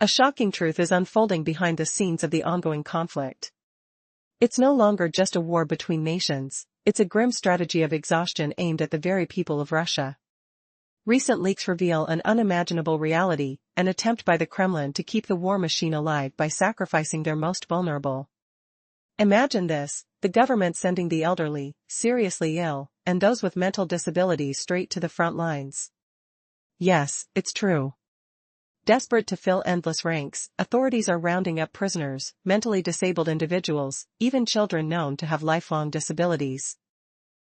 A shocking truth is unfolding behind the scenes of the ongoing conflict. It's no longer just a war between nations, it's a grim strategy of exhaustion aimed at the very people of Russia. Recent leaks reveal an unimaginable reality, an attempt by the Kremlin to keep the war machine alive by sacrificing their most vulnerable. Imagine this, the government sending the elderly, seriously ill, and those with mental disabilities straight to the front lines. Yes, it's true. Desperate to fill endless ranks, authorities are rounding up prisoners, mentally disabled individuals, even children known to have lifelong disabilities.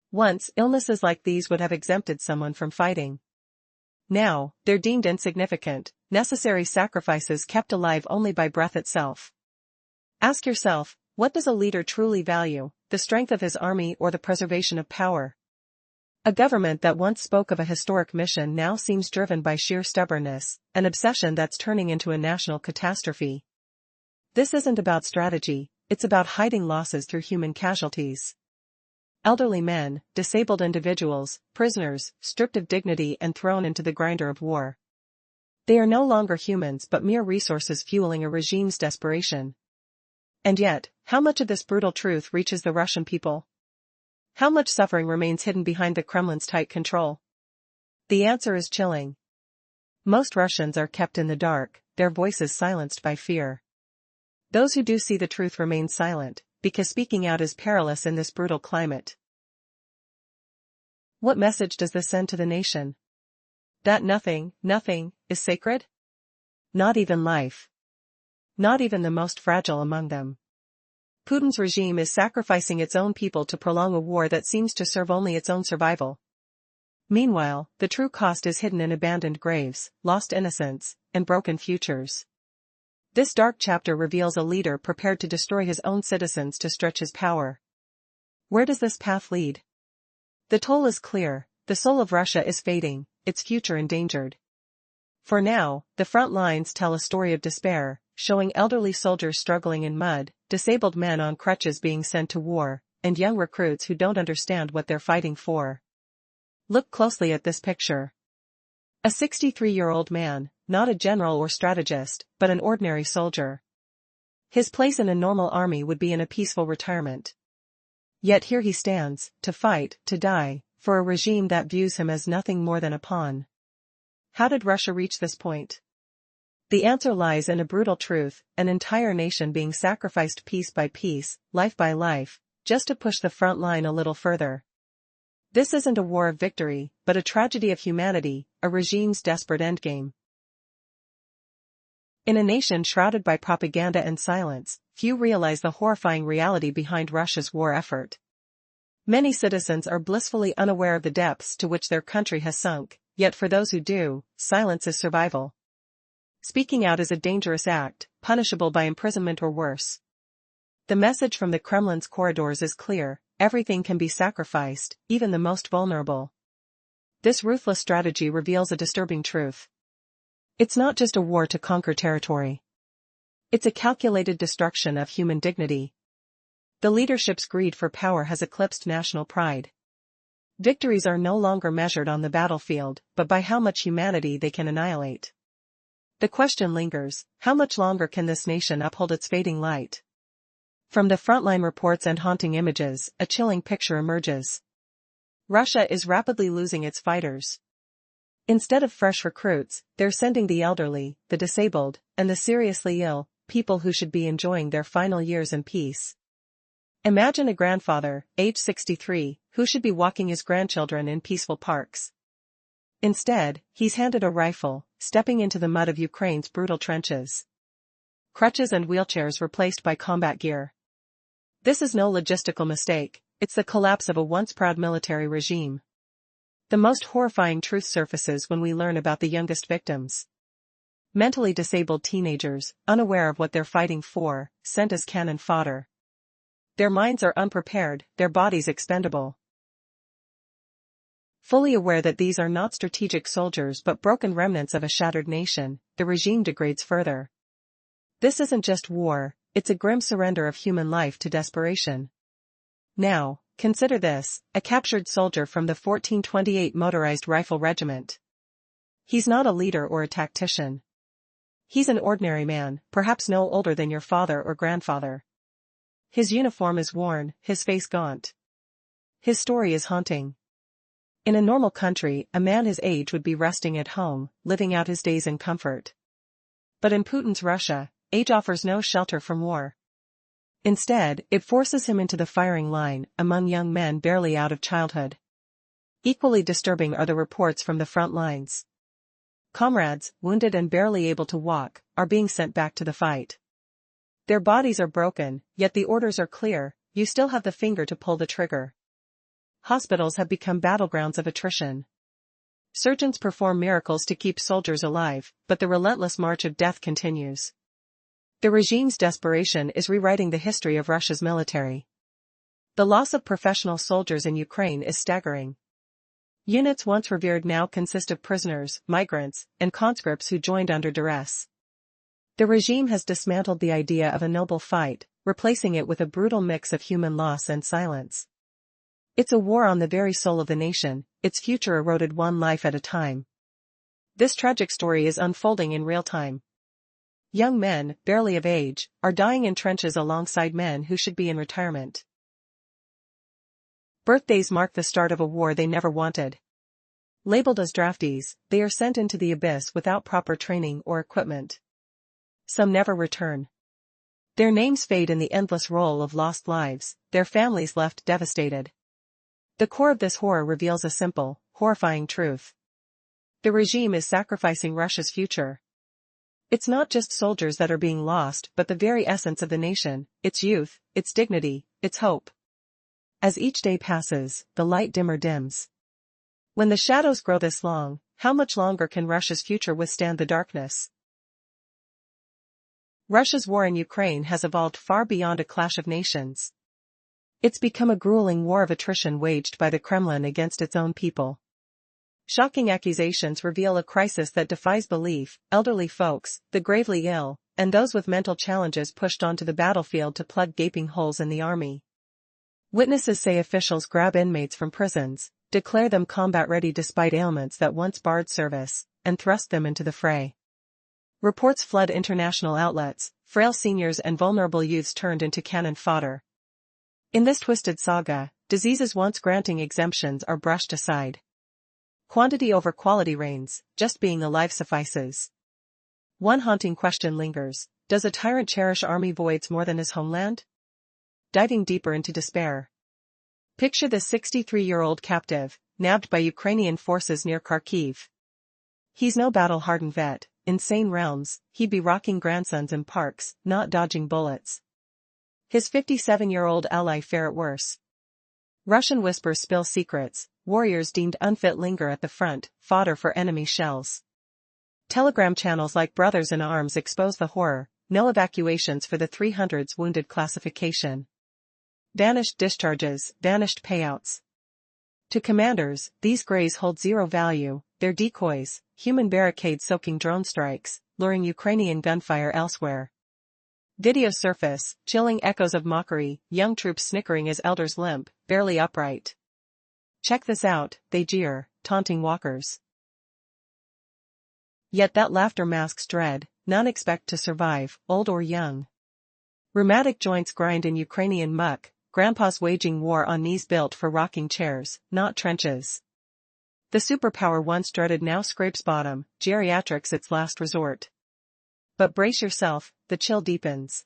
Once, illnesses like these would have exempted someone from fighting. Now, they're deemed insignificant, necessary sacrifices kept alive only by breath itself. Ask yourself, what does a leader truly value, the strength of his army or the preservation of power? A government that once spoke of a historic mission now seems driven by sheer stubbornness, an obsession that's turning into a national catastrophe. This isn't about strategy, it's about hiding losses through human casualties. Elderly men, disabled individuals, prisoners, stripped of dignity and thrown into the grinder of war. They are no longer humans but mere resources fueling a regime's desperation. And yet, how much of this brutal truth reaches the Russian people? How much suffering remains hidden behind the Kremlin's tight control? The answer is chilling. Most Russians are kept in the dark, their voices silenced by fear. Those who do see the truth remain silent, because speaking out is perilous in this brutal climate. What message does this send to the nation? That nothing is sacred? Not even life. Not even the most fragile among them. Putin's regime is sacrificing its own people to prolong a war that seems to serve only its own survival. Meanwhile, the true cost is hidden in abandoned graves, lost innocence, and broken futures. This dark chapter reveals a leader prepared to destroy his own citizens to stretch his power. Where does this path lead? The toll is clear, the soul of Russia is fading, its future endangered. For now, the front lines tell a story of despair, showing elderly soldiers struggling in mud, disabled men on crutches being sent to war, and young recruits who don't understand what they're fighting for. Look closely at this picture. A 63-year-old man, not a general or strategist, but an ordinary soldier. His place in a normal army would be in a peaceful retirement. Yet here he stands, to fight, to die, for a regime that views him as nothing more than a pawn. How did Russia reach this point? The answer lies in a brutal truth, an entire nation being sacrificed piece by piece, life by life, just to push the front line a little further. This isn't a war of victory, but a tragedy of humanity, a regime's desperate endgame. In a nation shrouded by propaganda and silence, few realize the horrifying reality behind Russia's war effort. Many citizens are blissfully unaware of the depths to which their country has sunk, yet for those who do, silence is survival. Speaking out is a dangerous act, punishable by imprisonment or worse. The message from the Kremlin's corridors is clear: everything can be sacrificed, even the most vulnerable. This ruthless strategy reveals a disturbing truth. It's not just a war to conquer territory. It's a calculated destruction of human dignity. The leadership's greed for power has eclipsed national pride. Victories are no longer measured on the battlefield, but by how much humanity they can annihilate. The question lingers: how much longer can this nation uphold its fading light? From the frontline reports and haunting images, a chilling picture emerges. Russia is rapidly losing its fighters. Instead of fresh recruits, they're sending the elderly, the disabled, and the seriously ill, people who should be enjoying their final years in peace. Imagine a grandfather, age 63, who should be walking his grandchildren in peaceful parks. Instead, he's handed a rifle, stepping into the mud of Ukraine's brutal trenches. Crutches and wheelchairs replaced by combat gear. This is no logistical mistake, it's the collapse of a once proud military regime. The most horrifying truth surfaces when we learn about the youngest victims. Mentally disabled teenagers, unaware of what they're fighting for, sent as cannon fodder. Their minds are unprepared, their bodies expendable. Fully aware that these are not strategic soldiers but broken remnants of a shattered nation, the regime degrades further. This isn't just war, it's a grim surrender of human life to desperation. Now, consider this: a captured soldier from the 1428 Motorized Rifle Regiment. He's not a leader or a tactician. He's an ordinary man, perhaps no older than your father or grandfather. His uniform is worn, his face gaunt. His story is haunting. In a normal country, a man his age would be resting at home, living out his days in comfort. But in Putin's Russia, age offers no shelter from war. Instead, it forces him into the firing line, among young men barely out of childhood. Equally disturbing are the reports from the front lines. Comrades, wounded and barely able to walk, are being sent back to the fight. Their bodies are broken, yet the orders are clear: you still have the finger to pull the trigger. Hospitals have become battlegrounds of attrition. Surgeons perform miracles to keep soldiers alive, but the relentless march of death continues. The regime's desperation is rewriting the history of Russia's military. The loss of professional soldiers in Ukraine is staggering. Units once revered now consist of prisoners, migrants, and conscripts who joined under duress. The regime has dismantled the idea of a noble fight, replacing it with a brutal mix of human loss and silence. It's a war on the very soul of the nation, its future eroded one life at a time. This tragic story is unfolding in real time. Young men, barely of age, are dying in trenches alongside men who should be in retirement. Birthdays mark the start of a war they never wanted. Labeled as draftees, they are sent into the abyss without proper training or equipment. Some never return. Their names fade in the endless roll of lost lives, their families left devastated. The core of this horror reveals a simple, horrifying truth. The regime is sacrificing Russia's future. It's not just soldiers that are being lost, but the very essence of the nation, its youth, its dignity, its hope. As each day passes, the light dimmer dims. When the shadows grow this long, how much longer can Russia's future withstand the darkness? Russia's war in Ukraine has evolved far beyond a clash of nations. It's become a grueling war of attrition waged by the Kremlin against its own people. Shocking accusations reveal a crisis that defies belief: elderly folks, the gravely ill, and those with mental challenges pushed onto the battlefield to plug gaping holes in the army. Witnesses say officials grab inmates from prisons, declare them combat-ready despite ailments that once barred service, and thrust them into the fray. Reports flood international outlets: frail seniors and vulnerable youths turned into cannon fodder. In this twisted saga, diseases once granting exemptions are brushed aside. Quantity over quality reigns, just being alive suffices. One haunting question lingers: does a tyrant cherish army voids more than his homeland? Diving deeper into despair. Picture the 63-year-old captive, nabbed by Ukrainian forces near Kharkiv. He's no battle-hardened vet. In sane realms, he'd be rocking grandsons in parks, not dodging bullets. His 57-year-old ally fare it worse. Russian whispers spill secrets: warriors deemed unfit linger at the front, fodder for enemy shells. Telegram channels like Brothers in Arms expose the horror: no evacuations for the 300's wounded classification. Vanished discharges, vanished payouts. To commanders, these grays hold zero value: they're decoys, human barricades soaking drone strikes, luring Ukrainian gunfire elsewhere. Videos surface, chilling echoes of mockery, young troops snickering as elders limp, barely upright. Check this out, they jeer, taunting walkers. Yet that laughter masks dread: none expect to survive, old or young. Rheumatic joints grind in Ukrainian muck, grandpas waging war on knees built for rocking chairs, not trenches. The superpower once dreaded now scrapes bottom, geriatrics its last resort. But brace yourself, the chill deepens.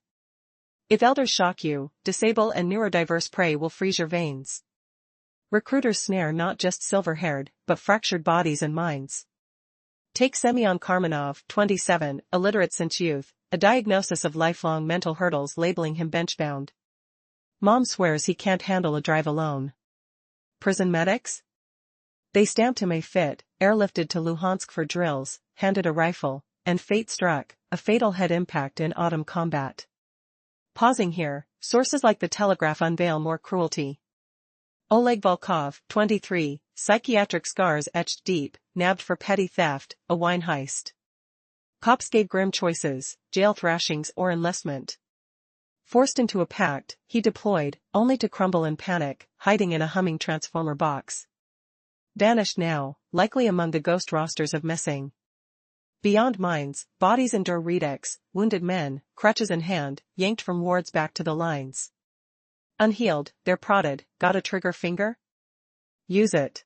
If elders shock you, disable and neurodiverse prey will freeze your veins. Recruiters snare not just silver-haired, but fractured bodies and minds. Take Semyon Karmanov, 27, illiterate since youth, a diagnosis of lifelong mental hurdles labeling him bench-bound. Mom swears he can't handle a drive alone. Prison medics? They stamped him a fit, airlifted to Luhansk for drills, handed a rifle, and fate struck: a fatal head impact in autumn combat. Pausing here, sources like The Telegraph unveil more cruelty. Oleg Volkov, 23, psychiatric scars etched deep, nabbed for petty theft, a wine heist. Cops gave grim choices: jail thrashings or enlistment. Forced into a pact, he deployed, only to crumble in panic, hiding in a humming transformer box. Vanished now, likely among the ghost rosters of missing. Beyond mines, bodies endure redux, wounded men, crutches in hand, yanked from wards back to the lines. Unhealed, they're prodded. Got a trigger finger? Use it.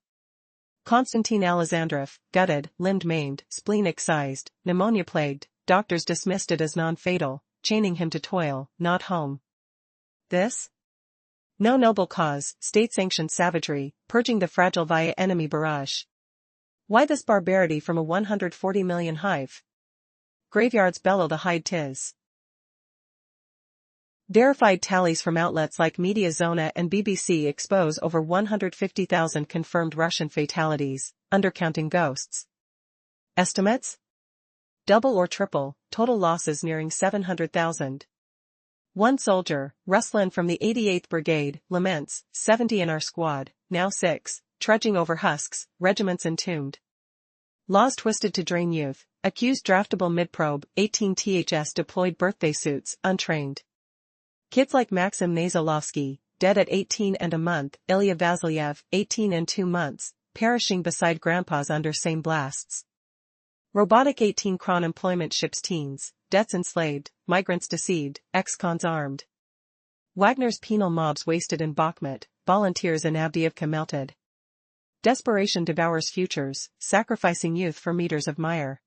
Konstantin Alexandrov, gutted, limbed maimed, spleen excised, pneumonia-plagued, doctors dismissed it as non-fatal, chaining him to toil, not home. This? No noble cause, state-sanctioned savagery, purging the fragile via enemy barrage. Why this barbarity from a 140 million hive? Graveyards bellow the hide 'tis. Verified tallies from outlets like Mediazona and BBC expose over 150,000 confirmed Russian fatalities, undercounting ghosts. Estimates? Double or triple, total losses nearing 700,000. One soldier, Ruslan from the 88th Brigade, laments, 70 in our squad, now 6, trudging over husks, regiments entombed. Laws twisted to drain youth, accused draftable mid-probe, 18 THS deployed birthday suits, untrained. Kids like Maxim Nazolovsky, dead at 18 and a month, Ilya Vasilyev, 18 and 2 months, perishing beside grandpas under same blasts. Robotic 18 Kron employment ships teens, debts enslaved, migrants deceived, ex-cons armed. Wagner's penal mobs wasted in Bakhmut, volunteers in Avdiivka melted. Desperation devours futures, sacrificing youth for meters of mire.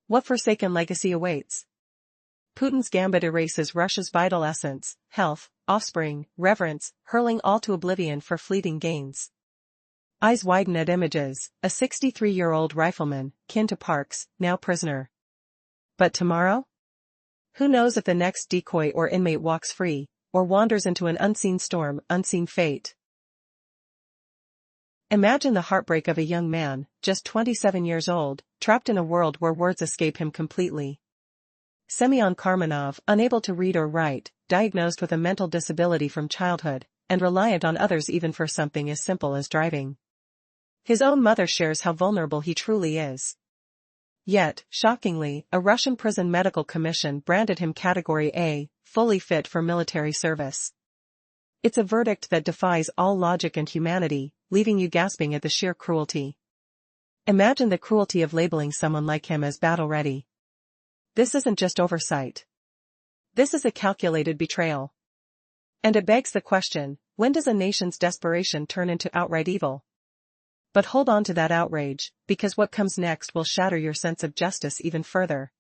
What forsaken legacy awaits? Putin's gambit erases Russia's vital essence, health, offspring, reverence, hurling all to oblivion for fleeting gains. Eyes widen at images, a 63-year-old rifleman, kin to Parks, now prisoner. But tomorrow? Who knows if the next decoy or inmate walks free, or wanders into an unseen storm, unseen fate. Imagine the heartbreak of a young man, just 27 years old, trapped in a world where words escape him completely. Semyon Karmanov, unable to read or write, diagnosed with a mental disability from childhood, and reliant on others even for something as simple as driving. His own mother shares how vulnerable he truly is. Yet, shockingly, a Russian prison medical commission branded him Category A, fully fit for military service. It's a verdict that defies all logic and humanity, leaving you gasping at the sheer cruelty. Imagine the cruelty of labeling someone like him as battle-ready. This isn't just oversight. This is a calculated betrayal. And it begs the question, when does a nation's desperation turn into outright evil? But hold on to that outrage, because what comes next will shatter your sense of justice even further.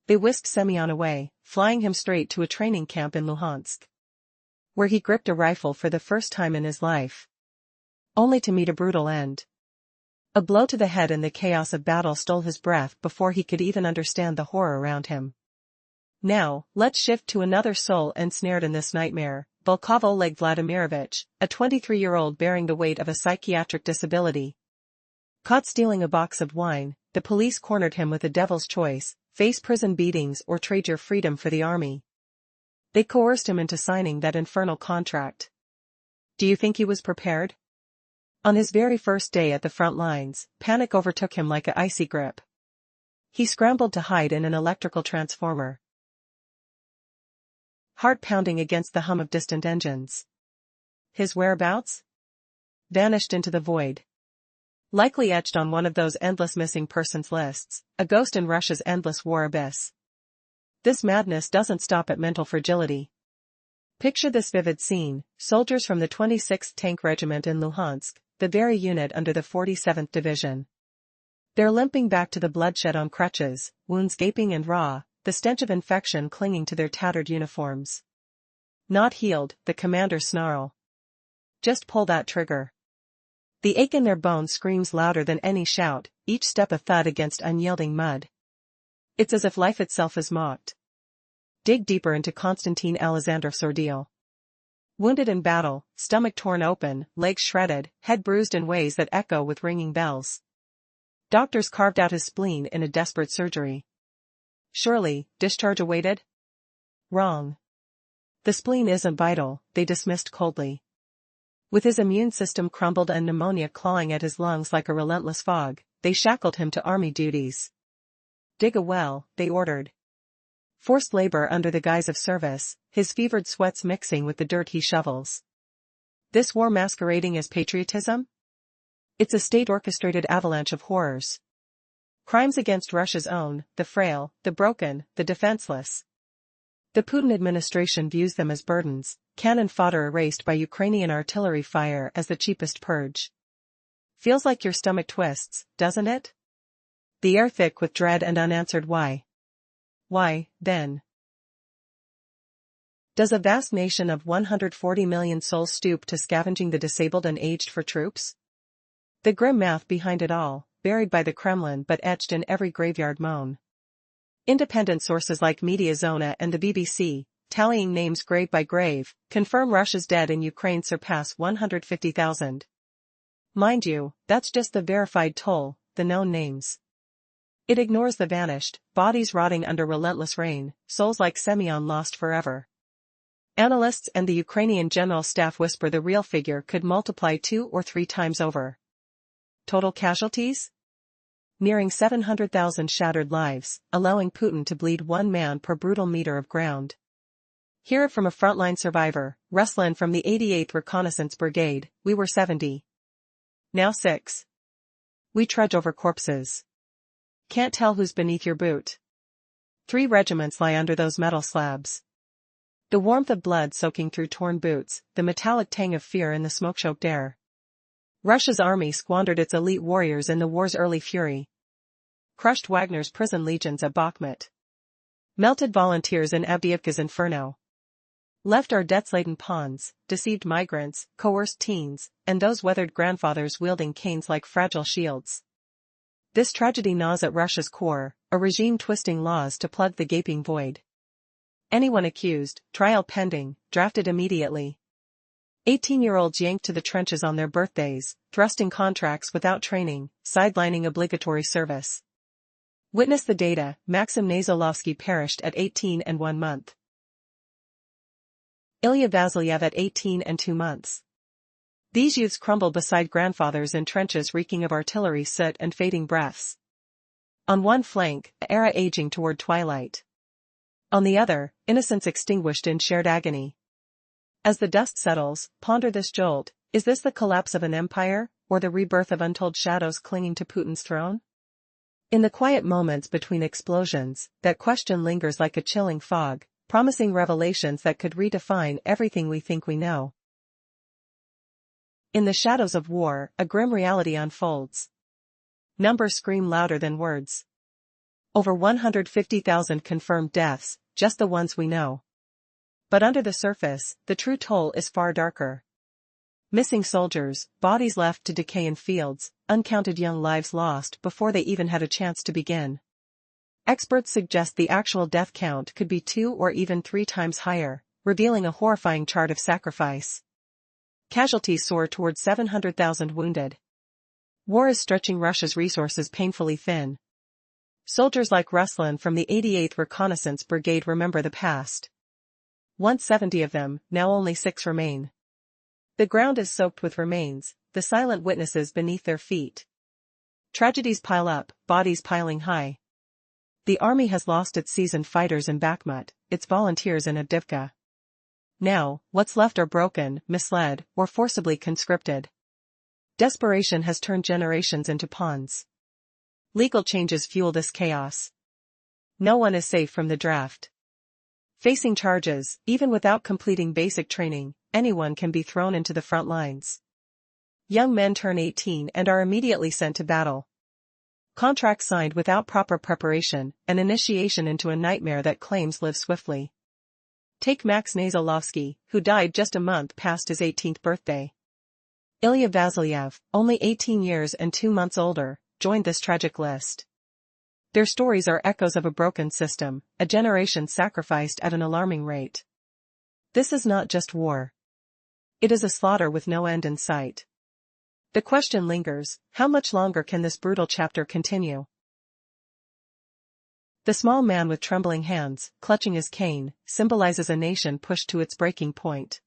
They whisked Semyon away, flying him straight to a training camp in Luhansk, where he gripped a rifle for the first time in his life. Only to meet a brutal end. A blow to the head in the chaos of battle stole his breath before he could even understand the horror around him. Now, let's shift to another soul ensnared in this nightmare, Volkov Oleg Vladimirovich, a 23-year-old bearing the weight of a psychiatric disability. Caught stealing a box of wine, the police cornered him with a devil's choice: face prison beatings or trade your freedom for the army. They coerced him into signing that infernal contract. Do you think he was prepared? On his very first day at the front lines, panic overtook him like an icy grip. He scrambled to hide in an electrical transformer, heart pounding against the hum of distant engines. His whereabouts? Vanished into the void. Likely etched on one of those endless missing persons lists, a ghost in Russia's endless war abyss. This madness doesn't stop at mental fragility. Picture this vivid scene: soldiers from the 26th Tank Regiment in Luhansk, the very unit under the 47th Division. They're limping back to the bloodshed on crutches, wounds gaping and raw, the stench of infection clinging to their tattered uniforms. Not healed, the commanders snarl. Just pull that trigger. The ache in their bones screams louder than any shout, each step a thud against unyielding mud. It's as if life itself is mocked. Dig deeper into Konstantin Alexandrov's ordeal. Wounded in battle, stomach torn open, legs shredded, head bruised in ways that echo with ringing bells. Doctors carved out his spleen in a desperate surgery. Surely, discharge awaited? Wrong. The spleen isn't vital, they dismissed coldly. With his immune system crumbled and pneumonia clawing at his lungs like a relentless fog, they shackled him to army duties. Dig a well, they ordered. Forced labor under the guise of service, his fevered sweats mixing with the dirt he shovels. This war masquerading as patriotism? It's a state-orchestrated avalanche of horrors. Crimes against Russia's own, the frail, the broken, the defenseless. The Putin administration views them as burdens, cannon fodder erased by Ukrainian artillery fire as the cheapest purge. Feels like your stomach twists, doesn't it? The air thick with dread and unanswered why. Why, then? Does a vast nation of 140 million souls stoop to scavenging the disabled and aged for troops? The grim math behind it all, buried by the Kremlin but etched in every graveyard moan. Independent sources like Mediazona and the BBC, tallying names grave by grave, confirm Russia's dead in Ukraine surpass 150,000. Mind you, that's just the verified toll, the known names. It ignores the vanished, bodies rotting under relentless rain, souls like Semyon lost forever. Analysts and the Ukrainian General Staff whisper the real figure could multiply 2 or 3 times over. Total casualties? Nearing 700,000 shattered lives, allowing Putin to bleed 1 man per brutal meter of ground. Hear it from a frontline survivor, Ruslan from the 88th Reconnaissance Brigade. We were 70. Now 6. We trudge over corpses. Can't tell who's beneath your boot. 3 regiments lie under those metal slabs. The warmth of blood soaking through torn boots, the metallic tang of fear in the smoke-choked air. Russia's army squandered its elite warriors in the war's early fury. Crushed Wagner's prison legions at Bakhmut. Melted volunteers in Avdiivka's inferno. Left our death-laden pawns, deceived migrants, coerced teens, and those weathered grandfathers wielding canes like fragile shields. This tragedy gnaws at Russia's core, a regime twisting laws to plug the gaping void. Anyone accused, trial pending, drafted immediately. 18-year-olds yanked to the trenches on their birthdays, thrusting contracts without training, sidelining obligatory service. Witness the data, Maxim Nazolovsky perished at 18 and 1 month. Ilya Vasilyev at 18 and 2 months. These youths crumble beside grandfathers in trenches reeking of artillery soot and fading breaths. On one flank, an era aging toward twilight. On the other, innocence extinguished in shared agony. As the dust settles, ponder this jolt: is this the collapse of an empire, or the rebirth of untold shadows clinging to Putin's throne? In the quiet moments between explosions, that question lingers like a chilling fog, promising revelations that could redefine everything we think we know. In the shadows of war, a grim reality unfolds. Numbers scream louder than words. Over 150,000 confirmed deaths, just the ones we know. But under the surface, the true toll is far darker. Missing soldiers, bodies left to decay in fields, uncounted young lives lost before they even had a chance to begin. Experts suggest the actual death count could be 2 or even 3 times higher, revealing a horrifying chart of sacrifice. Casualties soar towards 700,000 wounded. War is stretching Russia's resources painfully thin. Soldiers like Ruslan from the 88th Reconnaissance Brigade remember the past. Once 70 of them, now only 6 remain. The ground is soaked with remains, the silent witnesses beneath their feet. Tragedies pile up, bodies piling high. The army has lost its seasoned fighters in Bakhmut, its volunteers in Avdiivka. Now, what's left are broken, misled, or forcibly conscripted. Desperation has turned generations into pawns. Legal changes fuel this chaos. No one is safe from the draft. Facing charges, even without completing basic training, anyone can be thrown into the front lines. Young men turn 18 and are immediately sent to battle. Contracts signed without proper preparation, an initiation into a nightmare that claims live swiftly. Take Max Nazolovsky, who died just a month past his 18th birthday. Ilya Vasilyev, only 18 years and 2 months older, joined this tragic list. Their stories are echoes of a broken system, a generation sacrificed at an alarming rate. This is not just war. It is a slaughter with no end in sight. The question lingers: how much longer can this brutal chapter continue? The small man with trembling hands, clutching his cane, symbolizes a nation pushed to its breaking point.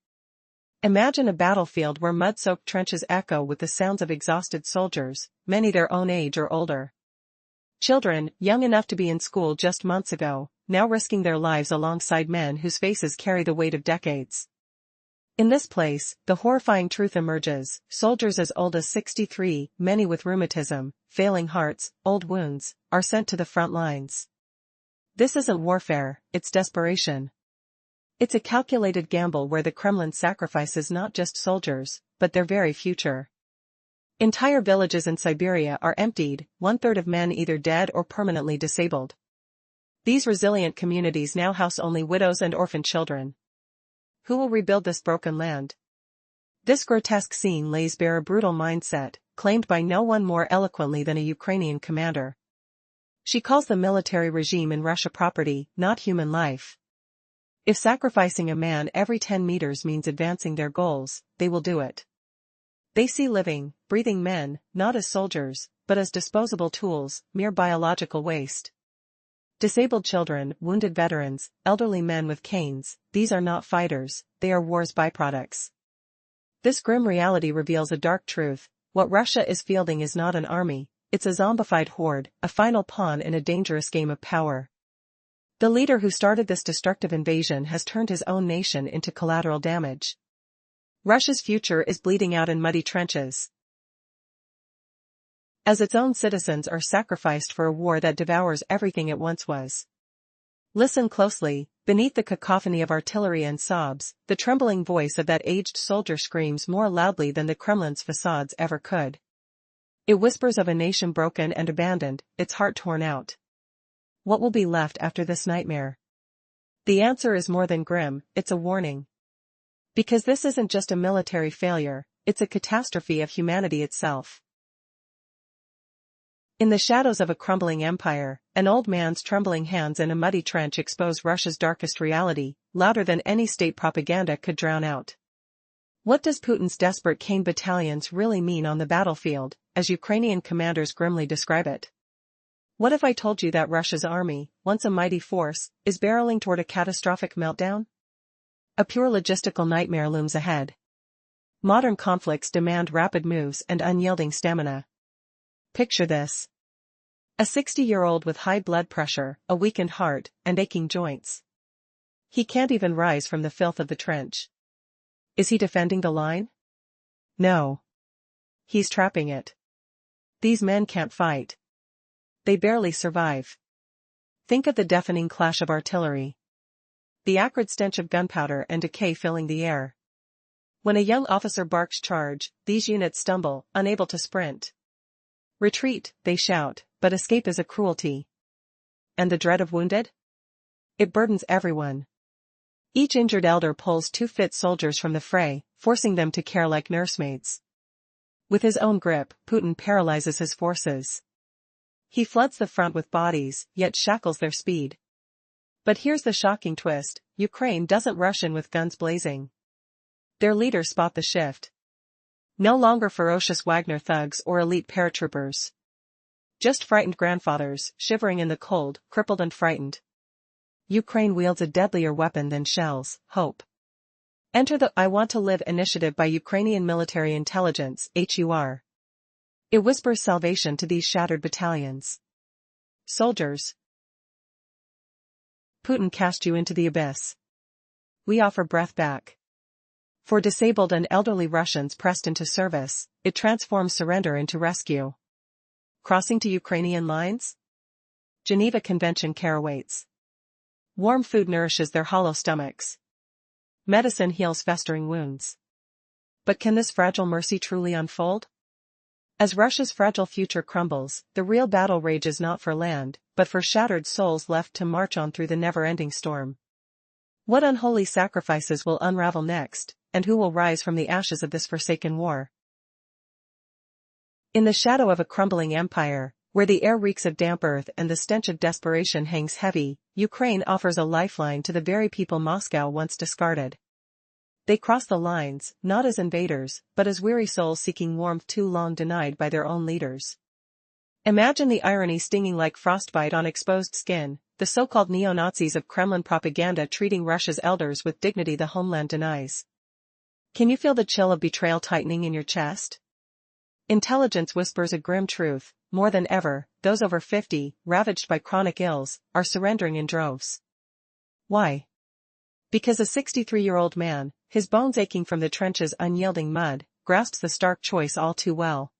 Imagine a battlefield where mud-soaked trenches echo with the sounds of exhausted soldiers, many their own age or older. Children, young enough to be in school just months ago, now risking their lives alongside men whose faces carry the weight of decades. In this place, the horrifying truth emerges: soldiers as old as 63, many with rheumatism, failing hearts, old wounds, are sent to the front lines. This isn't warfare, it's desperation. It's a calculated gamble where the Kremlin sacrifices not just soldiers, but their very future. Entire villages in Siberia are emptied, 1/3 of men either dead or permanently disabled. These resilient communities now house only widows and orphan children. Who will rebuild this broken land? This grotesque scene lays bare a brutal mindset, claimed by no one more eloquently than a Ukrainian commander. She calls the military regime in Russia property, not human life. If sacrificing a man every 10 meters means advancing their goals, they will do it. They see living, breathing men, not as soldiers, but as disposable tools, mere biological waste. Disabled children, wounded veterans, elderly men with canes, these are not fighters, they are war's byproducts. This grim reality reveals a dark truth: what Russia is fielding is not an army, it's a zombified horde, a final pawn in a dangerous game of power. The leader who started this destructive invasion has turned his own nation into collateral damage. Russia's future is bleeding out in muddy trenches, as its own citizens are sacrificed for a war that devours everything it once was. Listen closely: beneath the cacophony of artillery and sobs, the trembling voice of that aged soldier screams more loudly than the Kremlin's facades ever could. It whispers of a nation broken and abandoned, its heart torn out. What will be left after this nightmare? The answer is more than grim, it's a warning. Because this isn't just a military failure, it's a catastrophe of humanity itself. In the shadows of a crumbling empire, an old man's trembling hands in a muddy trench expose Russia's darkest reality, louder than any state propaganda could drown out. What does Putin's desperate Kane battalions really mean on the battlefield, as Ukrainian commanders grimly describe it? What if I told you that Russia's army, once a mighty force, is barreling toward a catastrophic meltdown? A pure logistical nightmare looms ahead. Modern conflicts demand rapid moves and unyielding stamina. Picture this: a 60-year-old with high blood pressure, a weakened heart, and aching joints. He can't even rise from the filth of the trench. Is he defending the line? No. He's trapping it. These men can't fight. They barely survive. Think of the deafening clash of artillery. The acrid stench of gunpowder and decay filling the air. When a young officer barks charge, these units stumble, unable to sprint. Retreat, they shout, but escape is a cruelty. And the dread of wounded? It burdens everyone. Each injured elder pulls 2 fit soldiers from the fray, forcing them to care like nursemaids. With his own grip, Putin paralyzes his forces. He floods the front with bodies, yet shackles their speed. But here's the shocking twist: Ukraine doesn't rush in with guns blazing. Their leaders spot the shift. No longer ferocious Wagner thugs or elite paratroopers. Just frightened grandfathers, shivering in the cold, crippled and frightened. Ukraine wields a deadlier weapon than shells: hope. Enter the "I Want to Live" initiative by Ukrainian Military Intelligence, HUR. It whispers salvation to these shattered battalions. Soldiers, Putin cast you into the abyss. We offer breath back. For disabled and elderly Russians pressed into service, it transforms surrender into rescue. Crossing to Ukrainian lines? Geneva Convention care awaits. Warm food nourishes their hollow stomachs. Medicine heals festering wounds. But can this fragile mercy truly unfold? As Russia's fragile future crumbles, the real battle rages not for land, but for shattered souls left to march on through the never-ending storm. What unholy sacrifices will unravel next, and who will rise from the ashes of this forsaken war? In the shadow of a crumbling empire, where the air reeks of damp earth and the stench of desperation hangs heavy, Ukraine offers a lifeline to the very people Moscow once discarded. They cross the lines, not as invaders, but as weary souls seeking warmth too long denied by their own leaders. Imagine the irony stinging like frostbite on exposed skin: the so-called neo-Nazis of Kremlin propaganda treating Russia's elders with dignity the homeland denies. Can you feel the chill of betrayal tightening in your chest? Intelligence whispers a grim truth: more than ever, those over 50, ravaged by chronic ills, are surrendering in droves. Why? Because a 63-year-old man, his bones aching from the trench's unyielding mud, grasps the stark choice all too well.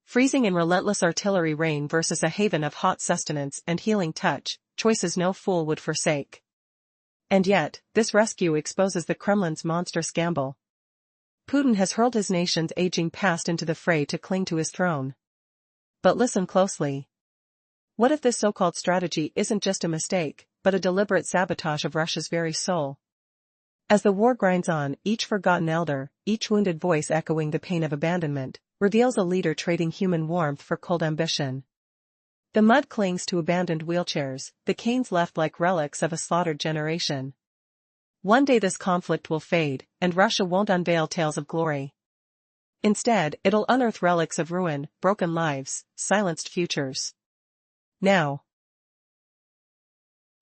Freezing and relentless artillery rain versus a haven of hot sustenance and healing touch, choices no fool would forsake. And yet, this rescue exposes the Kremlin's monstrous gamble. Putin has hurled his nation's aging past into the fray to cling to his throne. But listen closely. What if this so-called strategy isn't just a mistake, but a deliberate sabotage of Russia's very soul? As the war grinds on, each forgotten elder, each wounded voice echoing the pain of abandonment, reveals a leader trading human warmth for cold ambition. The mud clings to abandoned wheelchairs, the canes left like relics of a slaughtered generation. One day this conflict will fade, and Russia won't unveil tales of glory. Instead, it'll unearth relics of ruin, broken lives, silenced futures. Now,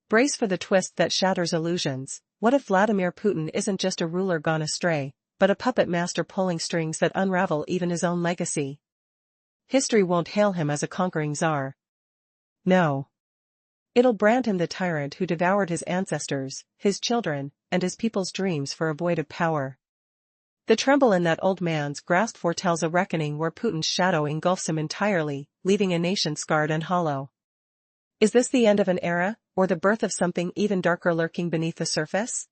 brace for the twist that shatters illusions. What if Vladimir Putin isn't just a ruler gone astray, but a puppet master pulling strings that unravel even his own legacy? History won't hail him as a conquering czar. No. It'll brand him the tyrant who devoured his ancestors, his children, and his people's dreams for a void of power. The tremble in that old man's grasp foretells a reckoning where Putin's shadow engulfs him entirely, leaving a nation scarred and hollow. Is this the end of an era, or the birth of something even darker lurking beneath the surface?